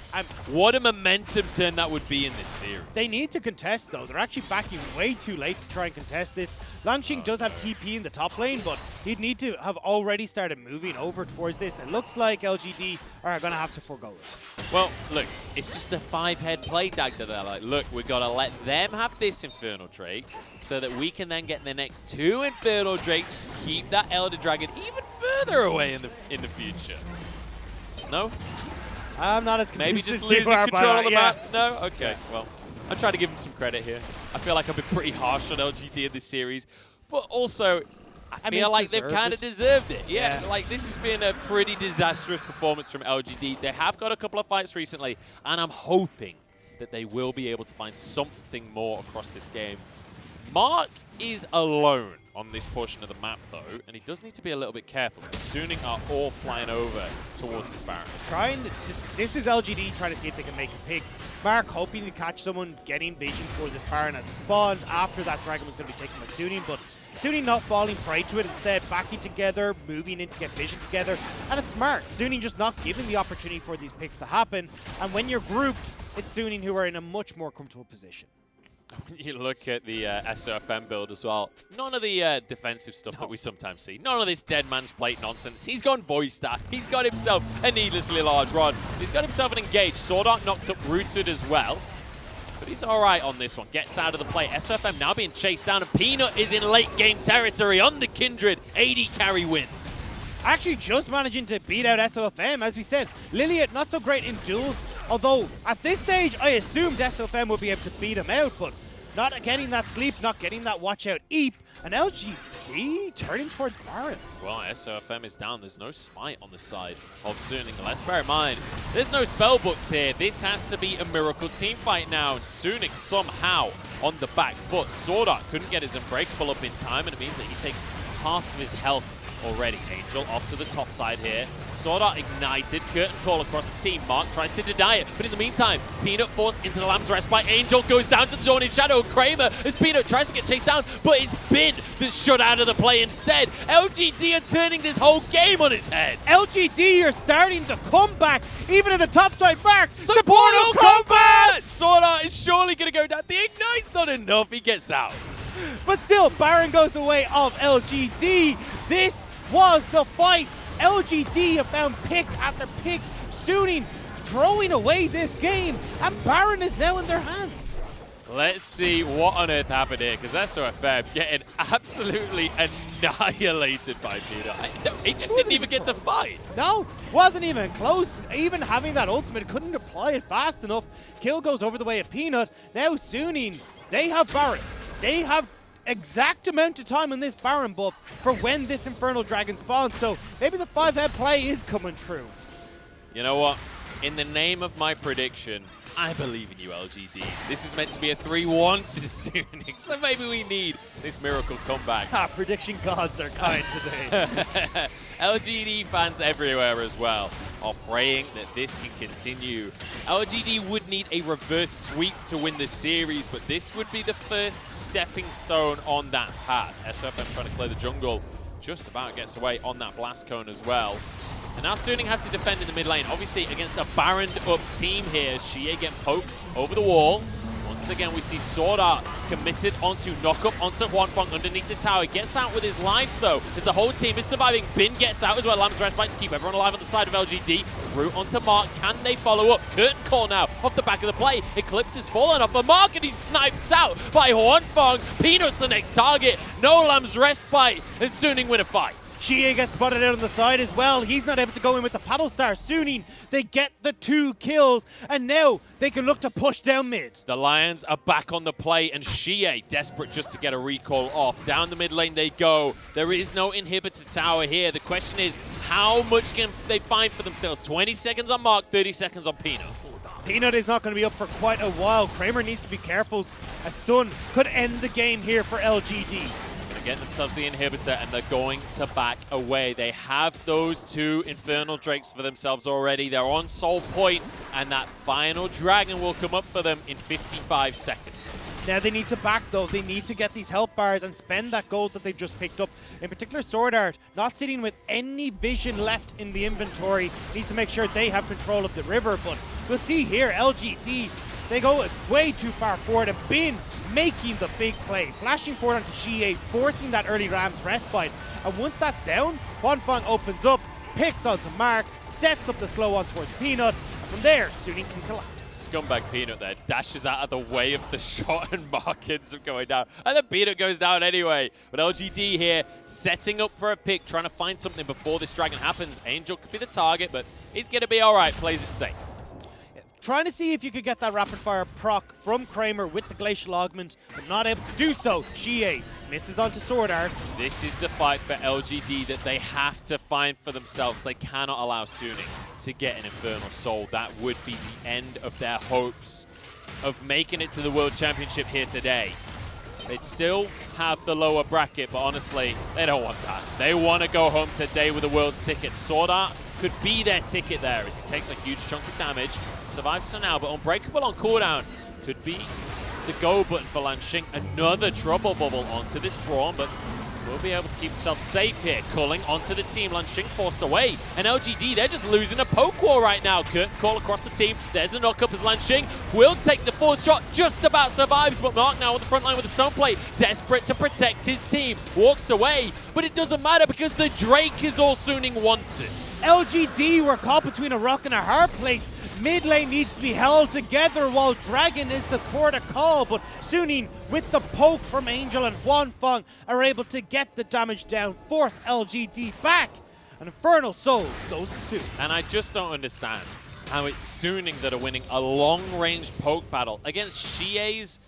what a momentum turn that would be in this series. They need to contest, though. They're actually backing way too late to try and contest this. Langxing does have TP in the top lane, but he'd need to have already started moving over towards this. It looks like LGD are going to have to forgo it. Well, look, it's just a 5-head play tag that they're like, look, we've got to let them have this Infernal Drake so that we can then get the next 2 Infernal Drakes, keep that Elder Dragon even further away in the future. No? I'm not as Maybe convinced just as losing you are, control of the yeah. map? No? Okay, well, I'm trying to give him some credit here. I feel like I've been pretty harsh on LGD in this series, but also I feel like they've kind of deserved it. Yeah, like this has been a pretty disastrous performance from LGD. They have got a couple of fights recently, and I'm hoping that they will be able to find something more across this game. Mark is alone on this portion of the map, though, and he does need to be a little bit careful. SUNING are all flying over towards this Baron. This is LGD trying to see if they can make a pick. Mark hoping to catch someone getting vision for this Baron as it spawned after that dragon was going to be taken by SUNING, but SUNING not falling prey to it, instead backing together, moving in to get vision together, and it's smart. SUNING just not giving the opportunity for these picks to happen, and when you're grouped, it's SUNING who are in a much more comfortable position. You look at the Sofm build as well. None of the defensive stuff that we sometimes see. None of this dead man's plate nonsense. He's gone voice staff. He's got himself a needlessly large rod. He's got himself an engage. Sword Art knocked up Rooted as well. But he's all right on this one. Gets out of the play. Sofm now being chased down, and Peanut is in late game territory on the Kindred. AD carry wins. Actually just managing to beat out Sofm. As we said, Liliet not so great in duels, although at this stage I assumed Sofm would be able to beat him out, but not getting that sleep, not getting that watch out Eep, and LGD turning towards Baron. Well, Sofm is down. There's no smite on the side of SUNING. Let's bear in mind, there's no spell books here. This has to be a miracle team fight now, and SUNING somehow on the back foot. Sword Art couldn't get his Unbreakable up in time, and it means that he takes half of his health already. Angel off to the top side here. Sword Art ignited. Curtain Call across the team. Mark tries to deny it, but in the meantime, Peanut forced into the Lamb's Rest by Angel, goes down to the Dawn in Shadow. Kramer, as Peanut tries to get chased down, but it's Bin that's shut out of the play instead. LGD are turning this whole game on its head. LGD are starting to come back, even in the top side. Mark, Supportal combat! Sword Art is surely going to go down. The Ignite's not enough. He gets out. But still, Baron goes the way of LGD. This was the fight. LGD have found pick after pick, SUNING throwing away this game, and Baron is now in their hands. Let's see what on earth happened here, because Sofm getting absolutely annihilated by Peanut. He just didn't even get to fight. No, wasn't even close. Even having that ultimate, couldn't apply it fast enough. Kill goes over the way of Peanut. Now SUNING, they have Baron. They have exact amount of time on this Baron buff for when this Infernal Dragon spawns, so maybe the 5-head play is coming true. You know what? In the name of my prediction, I believe in you, LGD. This is meant to be a 3-1 to SUNING, so maybe we need this miracle comeback. Prediction gods are kind today. LGD fans everywhere as well are praying that this can continue. LGD would need a reverse sweep to win the series, but this would be the first stepping stone on that path. Sofm trying to clear the jungle. just about gets away on that blast cone as well. And now Suning have to defend in the mid lane. Obviously against a Baroned up team here. Xie getting poked over the wall. Once again, we see Sword Art committed onto knock-up onto Huanfeng underneath the tower. He gets out with his life, though, as the whole team is surviving. Bin gets out as well. Lamb's Respite to keep everyone alive on the side of LGD. Route onto Mark. Can they follow up? Curtain call now off the back of the play. Eclipse is falling off of Mark, and he's sniped out by Huanfeng. Peanut's the next target. No Lamb's Respite, and Suning win a fight. Xie gets spotted out on the side as well. He's not able to go in with the paddle star. Suning, they get the 2 kills, and now they can look to push down mid. The Lions are back on the play, and Xie desperate just to get a recall off. Down the mid lane they go. There is no inhibitor tower here. The question is, how much can they find for themselves? 20 seconds on Mark, 30 seconds on Peanut. Peanut is not going to be up for quite a while. Kramer needs to be careful. A stun could end the game here for LGD. Get themselves the inhibitor, and they're going to back away. They have those 2 Infernal Drakes for themselves already. They're on Soul Point, and that final Dragon will come up for them in 55 seconds. Now they need to back, though. They need to get these health bars and spend that gold that they've just picked up. In particular, Sword Art, not sitting with any vision left in the inventory, needs to make sure they have control of the river. But we'll see here, LGD, they go way too far forward, and Bin making the big play, flashing forward onto Xie, forcing that early Ram's Respite. And once that's down, Huanfeng opens up, picks onto Mark, sets up the slow on towards Peanut, and from there, Suning can collapse. Scumbag Peanut there dashes out of the way of the shot, and Mark ends up going down. And then Peanut goes down anyway. But LGD here, setting up for a pick, trying to find something before this Dragon happens. Angel could be the target, but he's going to be all right, plays it safe. Trying to see if you could get that rapid fire proc from Kramer with the Glacial Augment, but not able to do so. Xie misses onto Sword Art. This is the fight for LGD that they have to find for themselves. They cannot allow Suning to get an Infernal Soul. That would be the end of their hopes of making it to the World Championship here today. They'd still have the lower bracket, but honestly, they don't want that. They want to go home today with a World's ticket. Sword Art could be their ticket there as he takes a huge chunk of damage. Survives for now, but Unbreakable on cooldown could be the go button for Lanxing. Another trouble bubble onto this Brawn, but will be able to keep himself safe here. Culling onto the team. Lanxing forced away. And LGD, they're just losing a poke war right now. Curtain call across the team. There's a knock-up as Lanxing will take the 4th shot. Just about survives, but Mark now on the front line with the stone plate. Desperate to protect his team. Walks away, but it doesn't matter because the Drake is all Suning wanted. LGD were caught between a rock and a hard place. Mid lane needs to be held together while Dragon is the core to call, but Suning with the poke from Angel and Huanfeng are able to get the damage down, force LGD back. An Infernal Soul goes to Suning. And I just don't understand how it's Suning that are winning a long-range poke battle against Xie's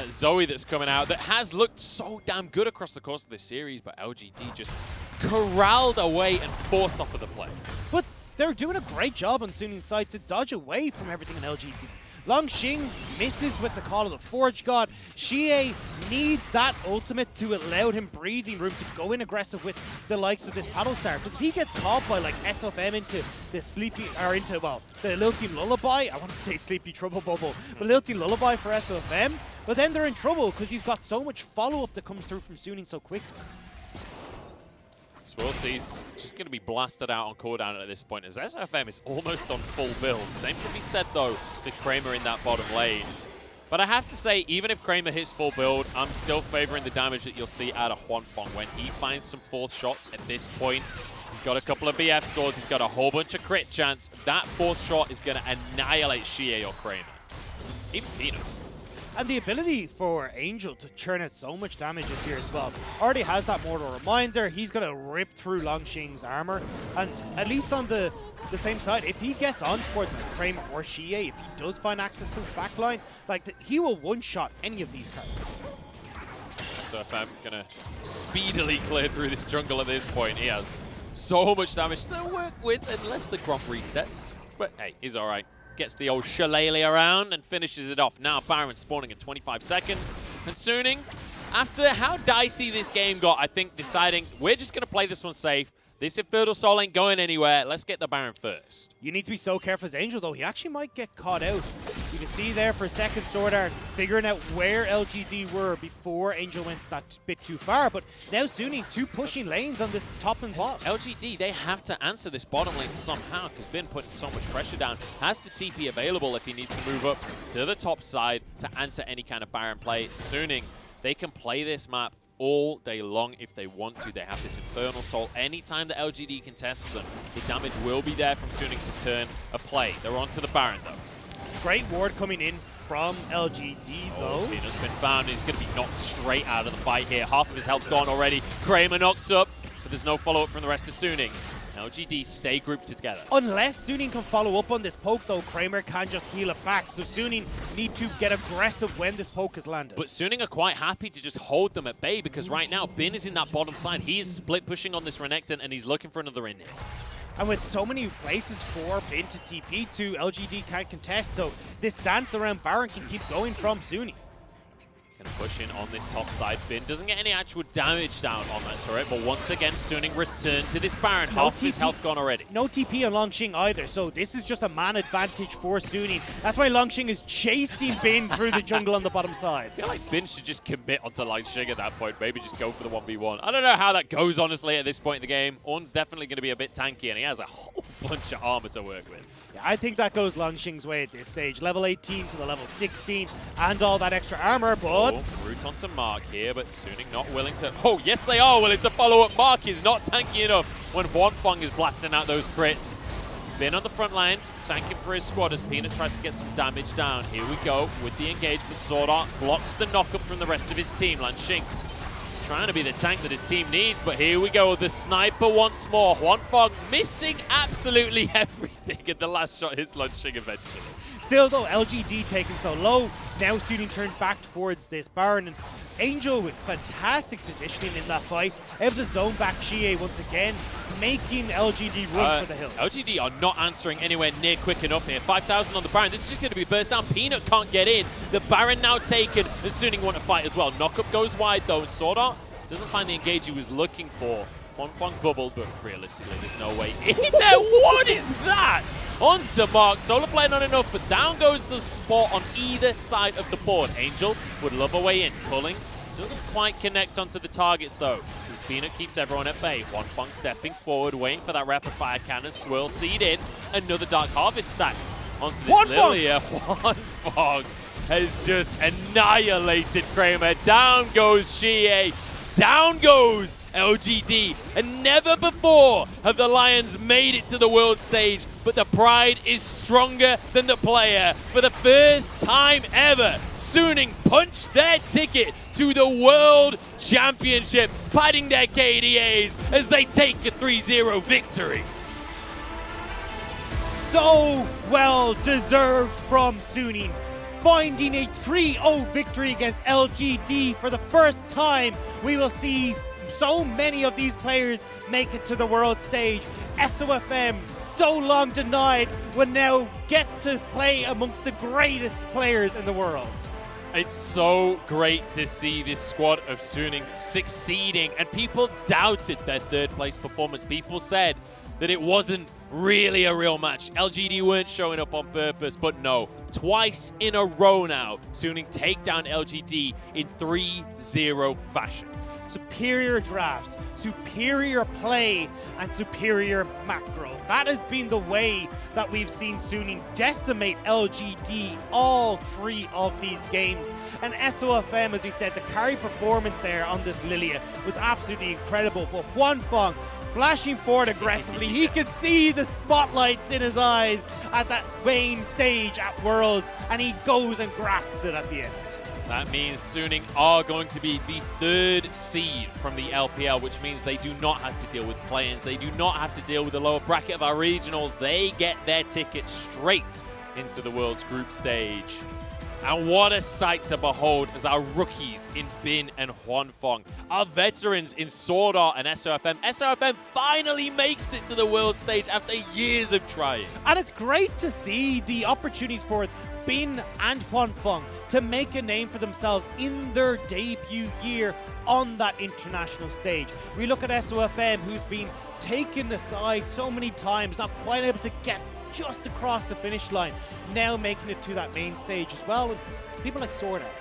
Zoe that's coming out that has looked so damn good across the course of this series, but LGD just corralled away and forced off of the play. But they're doing a great job on Suning's side to dodge away from everything in LGD. Lanxing misses with the Call of the Forge God. Xie needs that ultimate to allow him breathing room to go in aggressive with the likes of this paddle star. Because if he gets caught by like Sofm into the sleepy, or into, well, the Lil Team Lullaby, I want to say Sleepy Trouble Bubble, but Lil Team Lullaby for Sofm, but then they're in trouble because you've got so much follow-up that comes through from Suning so quickly. Swirl Seed's just going to be blasted out on cooldown at this point as SFM is almost on full build. Same can be said, though, to Kramer in that bottom lane. But I have to say, even if Kramer hits full build, I'm still favoring the damage that you'll see out of Huanfeng. When he finds some 4th shots at this point, he's got a couple of BF swords, he's got a whole bunch of crit chance. That 4th shot is going to annihilate Xie or Kramer. Even Peanut. And the ability for Angel to churn out so much damage is here as well. Already has that Mortal Reminder. He's going to rip through Lanxing's armor. And at least on the same side, if he gets on towards Kramer or Xie, if he does find access to his backline, like he will one-shot any of these cards. So if I'm going to speedily clear through this jungle at this point, he has so much damage to work with unless the Gromp resets. But hey, he's all right. Gets the old shillelagh around and finishes it off. Now Baron spawning in 25 seconds. And Suning, after how dicey this game got, I think deciding we're just going to play this one safe. This Infernal Soul ain't going anywhere. Let's get the Baron first. You need to be so careful as Angel, though. He actually might get caught out. can see there for a second, Sword Art figuring out where LGD were before Angel went that bit too far. But now Suning, two pushing lanes on this top and bot. LGD, they have to answer this bottom lane somehow because Bin putting so much pressure down. Has the TP available if he needs to move up to the top side to answer any kind of Baron play. Suning, they can play this map all day long if they want to. They have this Infernal Soul. Anytime the LGD contests them, the damage will be there from Suning to turn a play. They're on to the Baron, though. Great ward coming in from LGD, though. Peanut's been found. He's going to be knocked straight out of the fight here. Half of his health gone already. Kramer knocked up, but there's no follow-up from the rest of Suning. LGD stay grouped together. Unless Suning can follow up on this poke, though, Kramer can just heal it back. So Suning need to get aggressive when this poke is landed. But Suning are quite happy to just hold them at bay because right now, Bin is in that bottom side. He is split pushing on this Renekton, and he's looking for another in. And with so many places for Bin to TP to, LGD can't contest, so this dance around Baron can keep going from Suning. Gonna push in on this top side. Bin doesn't get any actual damage down on that turret, but once again, Suning return to this Baron. Half his health gone already. No TP on Longxing either, so this is just a man advantage for Suning. That's why Longxing is chasing Bin through the jungle on the bottom side. I feel like Bin should just commit onto Longxing at that point. Maybe just go for the 1v1. I don't know how that goes, honestly, at this point in the game. Ornn's definitely going to be a bit tanky, and he has a whole bunch of armor to work with. Yeah, I think that goes Longxing's way at this stage. Level 18 to the level 16 and all that extra armor, but... Root onto Mark here, but Suning not willing to... Oh, yes, they are willing to follow up. Mark is not tanky enough when Huanfeng is blasting out those crits. Bin on the front line, tanking for his squad as Peanut tries to get some damage down. Here we go with the engage, but Sword Art blocks the knockup from the rest of his team. Longxing trying to be the tank that his team needs, but here we go, the sniper once more. Huanfeng missing absolutely everything, and the last shot hits Longxing eventually. Still though, LGD taken so low, now Suning turned back towards this Baron, and Angel with fantastic positioning in that fight, able to zone back Xie once again, making LGD run for the hills. LGD are not answering anywhere near quick enough here. 5,000 on the Baron. This is just going to be burst down. Peanut can't get in. The Baron now taken, and Suning want to fight as well. Knockup goes wide though, and Sword Art doesn't find the engage he was looking for. Huanfeng bubbled, but realistically, there's no way in there. What is that? On to Mark. Solar Flare not enough, but down goes the support on either side of the board. Angel would love a way in. Pulling doesn't quite connect onto the targets, though, because Peanut keeps everyone at bay. Huanfeng stepping forward, waiting for that rapid fire cannon. Swirl seed in. Another Dark Harvest stack onto this Lilia. Huanfeng has just annihilated Kramer. Down goes Xie. Down goes LGD, and never before have the Lions made it to the world stage, but the pride is stronger than the player. For the first time ever, Suning punched their ticket to the World Championship, padding their KDAs as they take a 3-0 victory. So well deserved from Suning, finding a 3-0 victory against LGD. For the first time, we will see so many of these players make it to the world stage. SOFM, so long denied, will now get to play amongst the greatest players in the world. It's so great to see this squad of Suning succeeding, and people doubted their third place performance. People said that it wasn't really a real match. LGD weren't showing up on purpose, but no. Twice in a row now, Suning take down LGD in 3-0 fashion. Superior drafts, superior play, and superior macro. That has been the way that we've seen Suning decimate LGD all three of these games. And SOFM, as we said, the carry performance there on this Lilia was absolutely incredible. But Huanfeng flashing forward aggressively, he could see the spotlights in his eyes at that main stage at Worlds, and he goes and grasps it at the end. That means Suning are going to be the third seed from the LPL, which means they do not have to deal with play-ins. They do not have to deal with the lower bracket of our regionals. They get their ticket straight into the World's group stage. And what a sight to behold as our rookies in Bin and Huanfeng, our veterans in Sword Art and SOFM. SOFM finally makes it to the world stage after years of trying. And it's great to see the opportunities for Bin and Huanfeng to make a name for themselves in their debut year on that international stage. We look at SOFM, who's been taken aside so many times, not quite able to get just across the finish line, now making it to that main stage as well. And people like Sword Art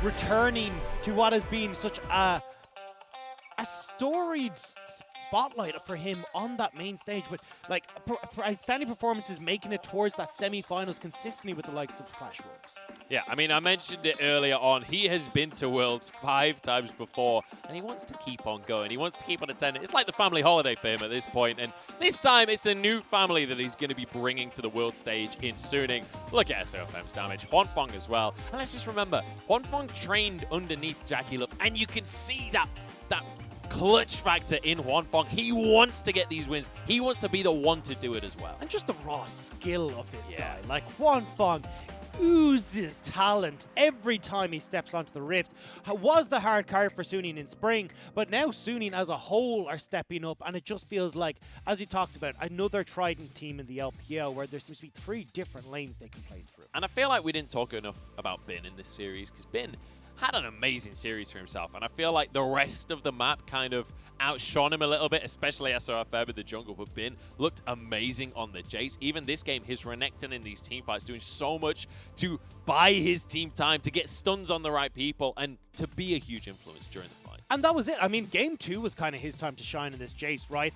returning to what has been such a storied spotlight for him on that main stage, with like outstanding performances, making it towards that semi-finals consistently with the likes of Flashworks. Yeah, I mean, I mentioned it earlier on. He has been to Worlds 5 times before, and he wants to keep on going. He wants to keep on attending. It's like the family holiday for him at this point, and this time it's a new family that he's going to be bringing to the world stage in Suning. Look at Sofm's damage. Hwanfeng as well. And let's just remember, Hwanfeng trained underneath Jackie Love, and you can see that clutch factor in Hwanfeng. He wants to get these wins. He wants to be the one to do it as well. And just the raw skill of this guy. Like, Hwanfeng oozes talent every time he steps onto the Rift. Was the hard card for Suning in spring, but now Suning as a whole are stepping up, and it just feels like, as you talked about, another Trident team in the LPL where there seems to be 3 different lanes they can play through. And I feel like we didn't talk enough about Bin in this series, because Bin had an amazing series for himself, and I feel like the rest of the map kind of outshone him a little bit, especially Sofm in the jungle, but Bin looked amazing on the Jace. Even this game, his Renekton in these teamfights doing so much to buy his team time, to get stuns on the right people, and to be a huge influence during the fight. And that was it. I mean, Game 2 was kind of his time to shine in this Jace, right?